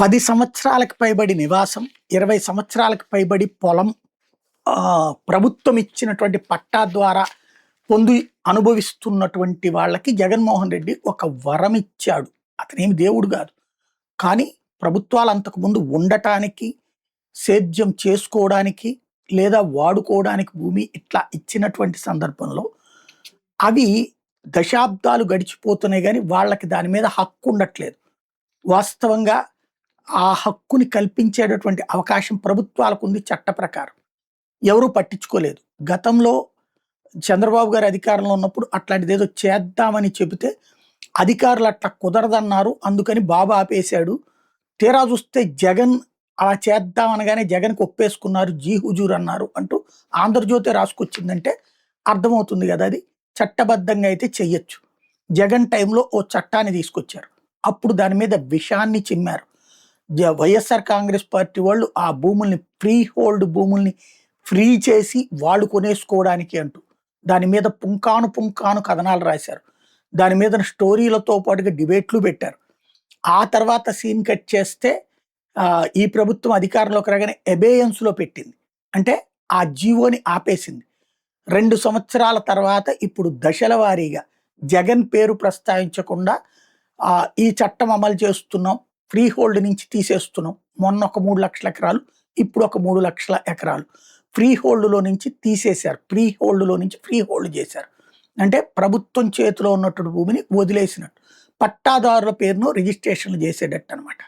10 సంవత్సరాలకు పైబడి నివాసం, 20 సంవత్సరాలకు పైబడి పొలం, ప్రభుత్వం ఇచ్చినటువంటి పట్టా ద్వారా పొంది అనుభవిస్తున్నటువంటి వాళ్ళకి జగన్మోహన్ రెడ్డి ఒక వరం ఇచ్చాడు. అతనేమి దేవుడు కాదు. కానీ ప్రభుత్వాలు అంతకుముందు ఉండటానికి, సేద్యం చేసుకోవడానికి లేదా వాడుకోవడానికి భూమి ఇట్లా ఇచ్చినటువంటి సందర్భంలో అవి దశాబ్దాలు గడిచిపోతున్నాయి కానీ వాళ్ళకి దాని మీద హక్కు ఉండట్లేదు. వాస్తవంగా ఆ హక్కుని కల్పించేటటువంటి అవకాశం ప్రభుత్వాలకు ఉంది చట్ట ప్రకారం. ఎవరూ పట్టించుకోలేదు. గతంలో చంద్రబాబు గారు అధికారంలో ఉన్నప్పుడు అట్లాంటిది ఏదో చేద్దామని చెబితే అధికారులు అట్లా కుదరదన్నారు. అందుకని బాబు ఆపేశాడు. తీరా చూస్తే జగన్ అలా చేద్దామనగానే జగన్కి ఒప్పేసుకున్నారు, జీ హుజూర్ అన్నారు అంటూ ఆంధ్రజ్యోతి రాసుకొచ్చిందంటే అర్థమవుతుంది కదా, అది చట్టబద్ధంగా అయితే చెయ్యొచ్చు. జగన్ టైంలో ఓ చట్టాన్ని తీసుకొచ్చారు. అప్పుడు దాని మీద విషాన్ని చిమ్మారు. వైఎస్ఆర్ కాంగ్రెస్ పార్టీ వాళ్ళు ఆ భూముల్ని ఫ్రీ హోల్డ్ భూముల్ని ఫ్రీ చేసి వాళ్ళు కొనేసుకోవడానికి అంటూ దాని మీద పుంకాను కథనాలు రాశారు. దాని మీద స్టోరీలతో పాటుగా డిబేట్లు పెట్టారు. ఆ తర్వాత సీన్ కట్ చేస్తే ఈ ప్రభుత్వం అధికారంలోకి రాగానే ఎబేయన్స్లో పెట్టింది. అంటే ఆ జీవోని ఆపేసింది. 2 సంవత్సరాల తర్వాత ఇప్పుడు దశల వారీగా జగన్ పేరు ప్రస్తావించకుండా ఈ చట్టం అమలు చేస్తున్నాం, ఫ్రీ హోల్డ్ నుంచి తీసేస్తున్నాం. మొన్న ఒక 3 లక్షల ఎకరాలు, ఇప్పుడు ఒక 3 లక్షల ఎకరాలు ఫ్రీ హోల్డ్లో నుంచి తీసేశారు. ఫ్రీ హోల్డ్లో నుంచి ఫ్రీ హోల్డ్ చేశారు. అంటే ప్రభుత్వం చేతిలో ఉన్నటువంటి భూమిని వదిలేసినట్టు, పట్టాదారుల పేరును రిజిస్ట్రేషన్లు చేసేటట్టు అనమాట.